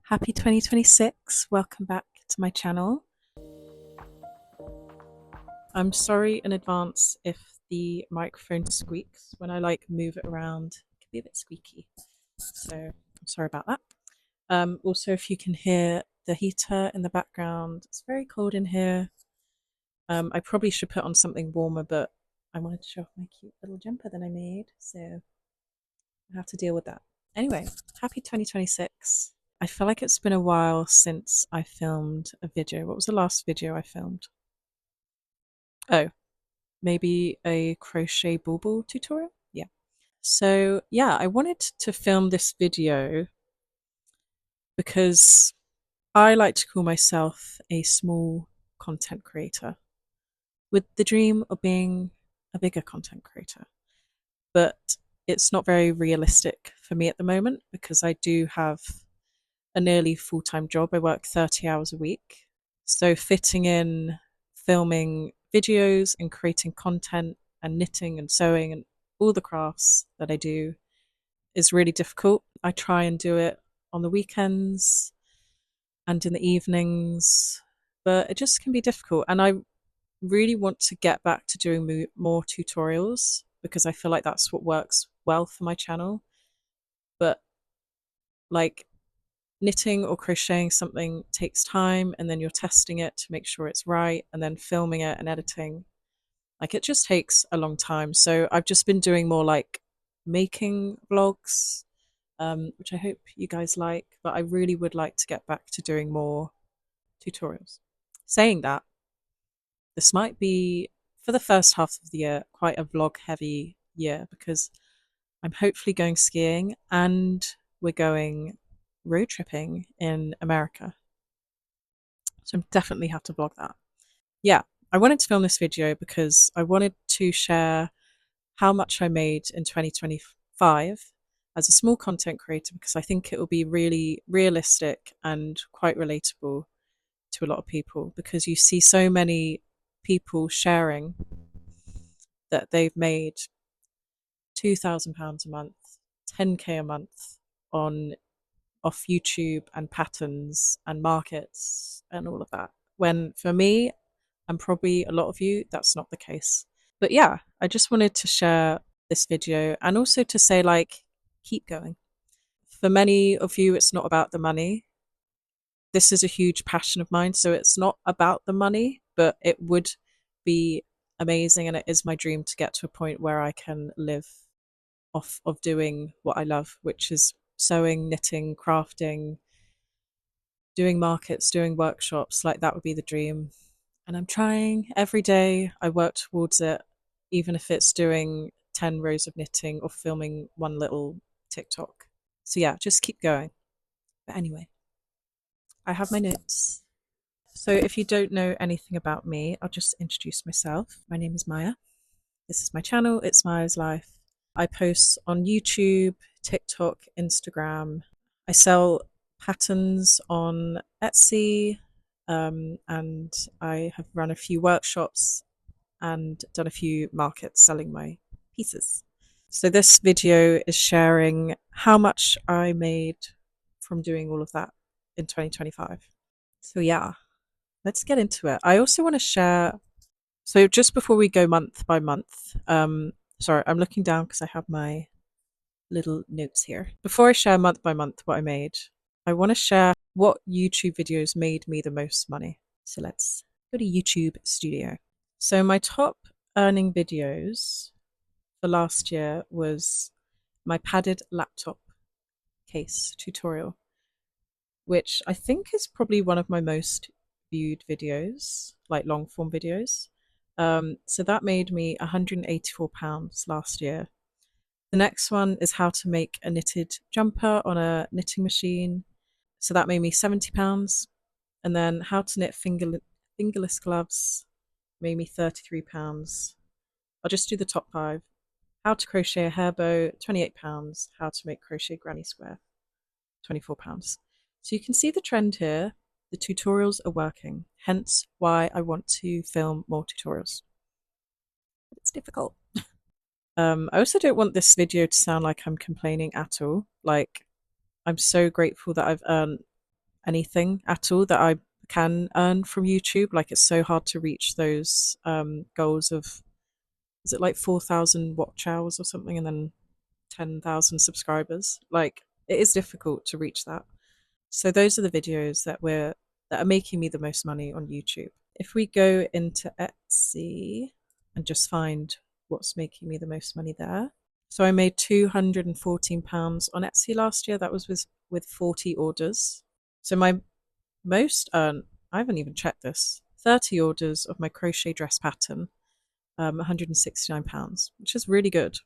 Happy 2026. Welcome back to my channel. I'm sorry in advance if the microphone squeaks when I move it around. It can be a bit squeaky. So I'm sorry about that. Also, if you can hear the heater in the background, it's very cold in here. I probably should put on something warmer, but I wanted to show off my cute little jumper that I made. So I have to deal with that. Anyway, happy 2026. I feel like it's been a while since I filmed a video. What was the last video I filmed? Oh, maybe a crochet bauble tutorial? Yeah. So, yeah, I wanted to film this video because I like to call myself a small content creator with the dream of being a bigger content creator. But it's not very realistic for me at the moment because I do have a nearly full-time job. I work 30 hours a week. So fitting in filming videos and creating content and knitting and sewing and all the crafts that I do is really difficult. I try and do it on the weekends and in the evenings, but it just can be difficult. And I really want to get back to doing more tutorials because I feel like that's what works well for my channel. But like knitting or crocheting something takes time, and then you're testing it to make sure it's right, and then filming it and editing. Like it just takes a long time. So I've just been doing more like making vlogs, which I hope you guys like, but I really would like to get back to doing more tutorials. Saying that, this might be, for the first half of the year, quite a vlog heavy year because I'm hopefully going skiing and we're going road tripping in America. So I definitely have to vlog that. Yeah, I wanted to film this video because I wanted to share how much I made in 2025 as a small content creator because I think it will be really realistic and quite relatable to a lot of people because you see so many people sharing that they've made £2,000 a month, 10k a month on off YouTube and patterns and markets and all of that. When for me, and probably a lot of you, that's not the case. But yeah, I just wanted to share this video and also to say, keep going. For many of you, it's not about the money. This is a huge passion of mine. So it's not about the money, but it would be amazing. And it is my dream to get to a point where I can live off of doing what I love, which is sewing, knitting, crafting, doing markets, doing workshops. Like that would be the dream. And I'm trying every day. I work towards it, even if it's doing 10 rows of knitting or filming one little TikTok. So yeah, just keep going. But anyway, I have my notes. So if you don't know anything about me, I'll just introduce myself. My name is Maya. This is my channel. It's Maya's Life. I post on YouTube, TikTok, Instagram. I sell patterns on Etsy, and I have run a few workshops and done a few markets selling my pieces. So this video is sharing how much I made from doing all of that in 2025. So yeah, let's get into it. I also want to share, so just before we go month by month, sorry, I'm looking down because I have my little notes here. Before I share month by month what I made, I want to share what YouTube videos made me the most money. So let's go to YouTube Studio. So my top earning videos for last year was my padded laptop case tutorial, which I think is probably one of my most viewed videos, like long form videos. So that made me £184 last year. The next one is how to make a knitted jumper on a knitting machine. So that made me £70. And then how to knit fingerless gloves made me £33. I'll just do the top five. How to crochet a hair bow, £28. How to make crochet granny square, £24. So you can see the trend here. The tutorials are working, hence why I want to film more tutorials. But it's difficult. I also don't want this video to sound like I'm complaining at all. Like, I'm so grateful that I've earned anything at all that I can earn from YouTube. Like, it's so hard to reach those goals of, is it like 4,000 watch hours or something, and then 10,000 subscribers? Like, it is difficult to reach that. So those are the videos that are making me the most money on YouTube. If we go into Etsy and just find what's making me the most money there. So I made £214 on Etsy last year. That was with 40 orders. So my most I haven't even checked this. 30 orders of my crochet dress pattern, £169, which is really good.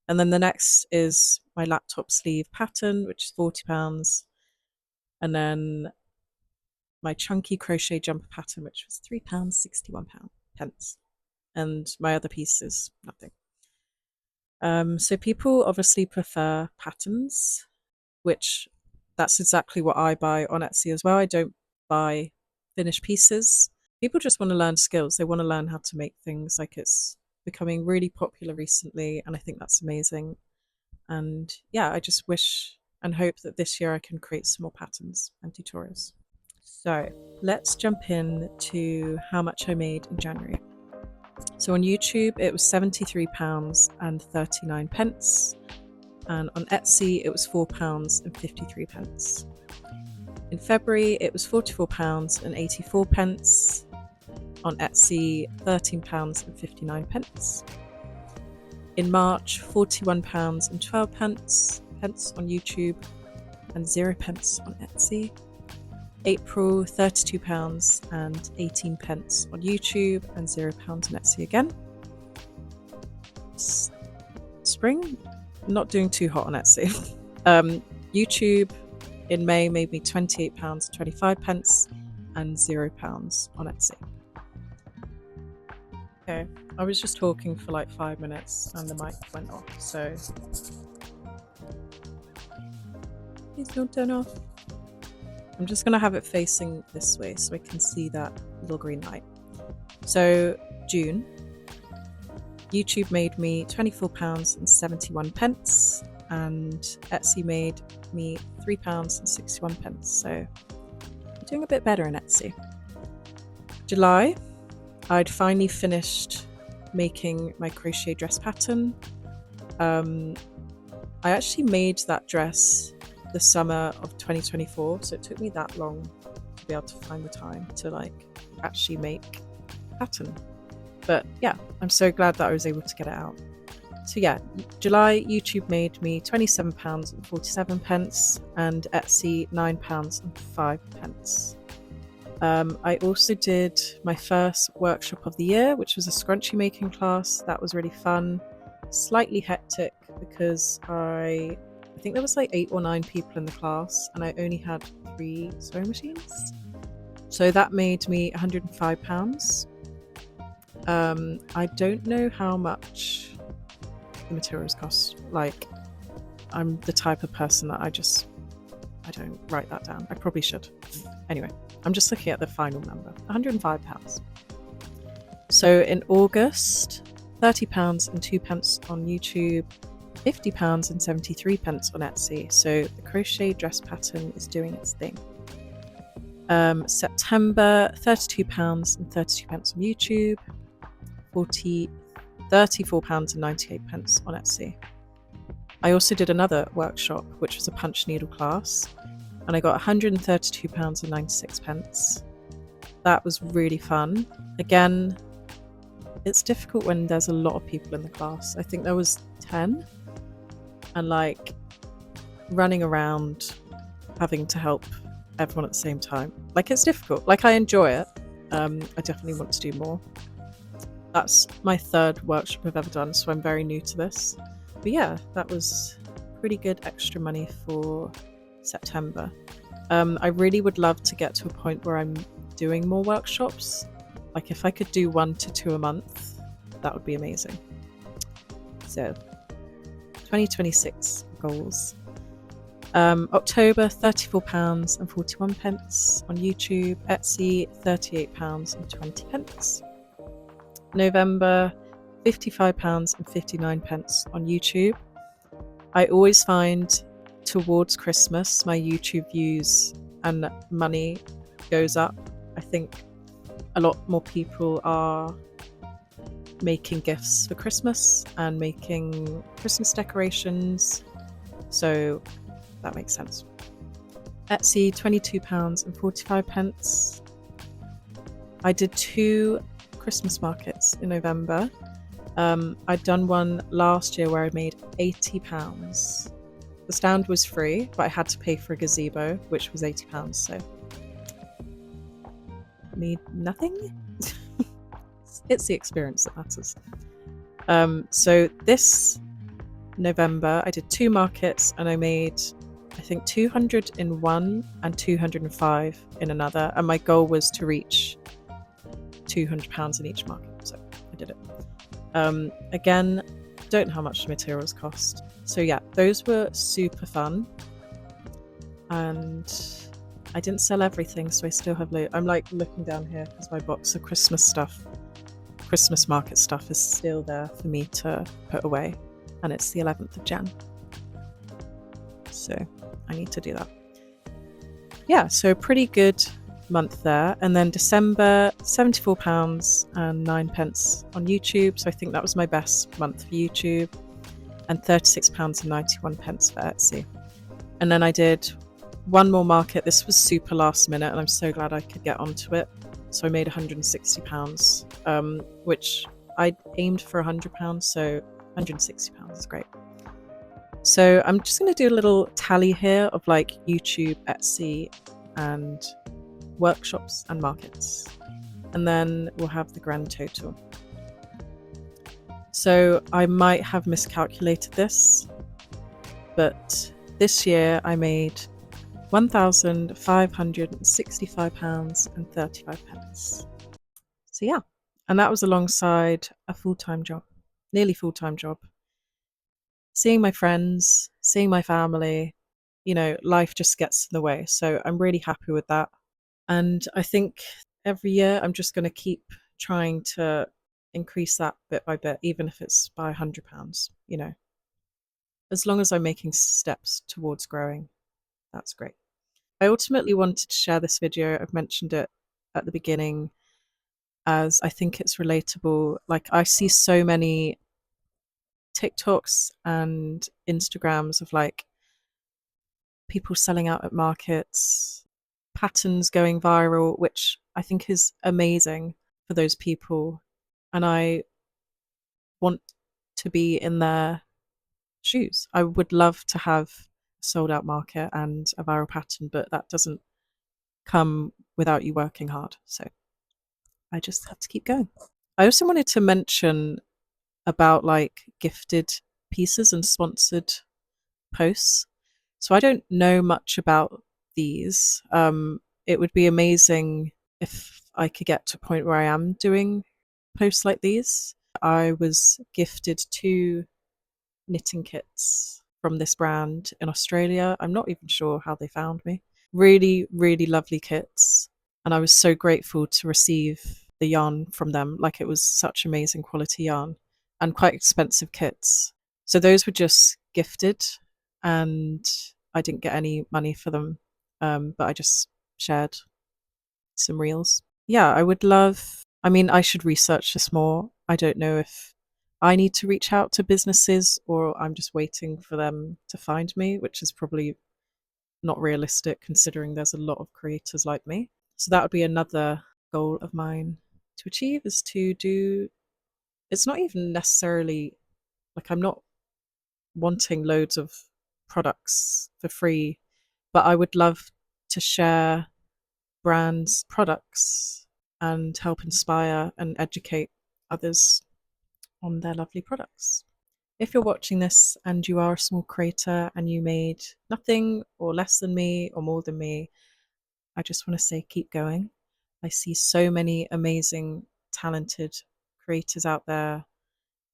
And then the next is my laptop sleeve pattern, which is £40. And then my chunky crochet jumper pattern, which was £3.61. And my other pieces, nothing. So people obviously prefer patterns, which that's exactly what I buy on Etsy as well. I don't buy finished pieces. People just want to learn skills. They want to learn how to make things. Like, it's becoming really popular recently, and I think that's amazing. And yeah, I just wish and hope that this year I can create some more patterns and tutorials. So let's jump in to how much I made in January. So on YouTube, it was £73.39. And on Etsy, it was £4.53. In February, it was £44.84. On Etsy, £13.59. In March, £41.12 on YouTube and 0 pence on Etsy. April, £32.18 on YouTube and £0 on Etsy again. Spring, not doing too hot on Etsy. YouTube in May made me £28.25 and £0 on Etsy. Okay, I was just talking for like 5 minutes and the mic went off, so please don't turn off. I'm just going to have it facing this way so I can see that little green light. So June, YouTube made me £24.71 and Etsy made me £3.61. So I'm doing a bit better in Etsy. July, I'd finally finished making my crochet dress pattern. I actually made that dress the summer of 2024, so it took me that long to be able to find the time to like actually make pattern. But yeah, I'm so glad that I was able to get it out. So yeah, July, YouTube made me £27.47 and Etsy £9.05. I also did my first workshop of the year, which was a scrunchie making class. That was really fun. Slightly hectic because I think there was like 8 or 9 people in the class and I only had 3 sewing machines. So that made me £105. I don't know how much the materials cost. Like, I'm the type of person that I don't write that down. I probably should. Anyway, I'm just looking at the final number, £105. So in August, £30 and 2 pence on YouTube, £50 and 73 pence on Etsy. So the crochet dress pattern is doing its thing. September, £32 and 32 pence on YouTube, £34 and 98 pence on Etsy. I also did another workshop, which was a punch needle class, and I got £132 and 96 pence. That was really fun. Again, it's difficult when there's a lot of people in the class. I think there was 10, and like running around having to help everyone at the same time. Like, it's difficult. Like, I enjoy it. I definitely want to do more. That's my 3rd workshop I've ever done, so I'm very new to this. But yeah, that was pretty good extra money for September. I really would love to get to a point where I'm doing more workshops. Like, if I could do 1 to 2 a month, that would be amazing. So 2026 goals. October, £34 and 41 pence on YouTube. Etsy, £38 and 20 pence. November, £55 and 59 pence on YouTube. I always find towards Christmas my YouTube views and money goes up, I think a lot more people are making gifts for Christmas and making Christmas decorations. So that makes sense. Etsy, £22.45. I did 2 Christmas markets in November. I'd done one last year where I made £80. The stand was free, but I had to pay for a gazebo, which was £80. So I made nothing. It's the experience that matters. So this November, I did 2 markets and I made, I think, 200 in one and 205 in another. And my goal was to reach £200 in each market. So I did it. Again, don't know how much the materials cost. So yeah, those were super fun. And I didn't sell everything, so I still have I'm like looking down here because my box of Christmas stuff, Christmas market stuff, is still there for me to put away. And it's the 11th of Jan. So I need to do that. Yeah, so pretty good month there. And then December, £74.09 on YouTube. So I think that was my best month for YouTube. And £36.91 for Etsy. And then I did one more market. This was super last minute, and I'm so glad I could get onto it. So I made £160, which I aimed for £100, so £160 is great. So I'm just going to do a little tally here of like YouTube, Etsy, and workshops and markets. And then we'll have the grand total. So I might have miscalculated this, but this year I made £1,565.35. So yeah, and that was alongside a full-time job, nearly full-time job. Seeing my friends, seeing my family, life just gets in the way. So I'm really happy with that. And I think every year I'm just going to keep trying to increase that bit by bit, even if it's by £100, as long as I'm making steps towards growing. That's great. I ultimately wanted to share this video. I've mentioned it at the beginning as I think it's relatable. Like, I see so many TikToks and Instagrams of like people selling out at markets, patterns going viral, which I think is amazing for those people. And I want to be in their shoes. I would love to have a sold out market and a viral pattern, but that doesn't come without you working hard. So I just have to keep going. I also wanted to mention about like gifted pieces and sponsored posts. So I don't know much about these. It would be amazing if I could get to a point where I am doing posts like these. I was gifted 2 knitting kits from this brand in Australia. I'm not even sure how they found me. Really, really lovely kits. And I was so grateful to receive the yarn from them. Like, it was such amazing quality yarn and quite expensive kits. So those were just gifted, and I didn't get any money for them, but I just shared some reels. Yeah, I would love, I should research this more. I don't know if I need to reach out to businesses or I'm just waiting for them to find me, which is probably not realistic considering there's a lot of creators like me. So that would be another goal of mine to achieve, is to do, it's not even necessarily like I'm not wanting loads of products for free, but I would love to share brands' products and help inspire and educate others on their lovely products. If you're watching this and you are a small creator and you made nothing or less than me or more than me, I just want to say keep going. I see so many amazing, talented creators out there,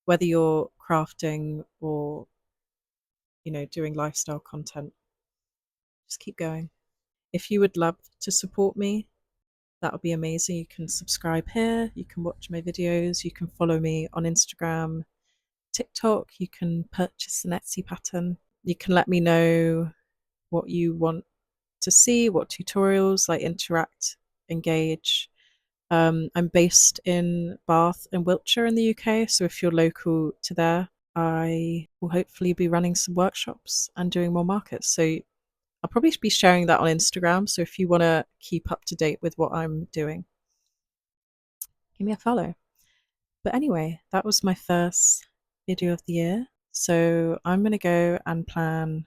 whether you're crafting or, doing lifestyle content. Just keep going. If you would love to support me, that would be amazing. You can subscribe here, you can watch my videos, you can follow me on Instagram, TikTok, you can purchase an Etsy pattern. You can let me know what you want to see, what tutorials like interact, engage. I'm based in Bath and Wiltshire in the UK, so if you're local to there, I will hopefully be running some workshops and doing more markets. So I'll probably be sharing that on Instagram. So if you want to keep up to date with what I'm doing, give me a follow. But anyway, that was my first video of the year. So I'm going to go and plan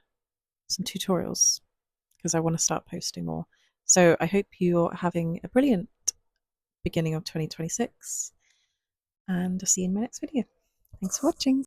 some tutorials because I want to start posting more. So I hope you're having a brilliant beginning of 2026 and I'll see you in my next video. Thanks for watching.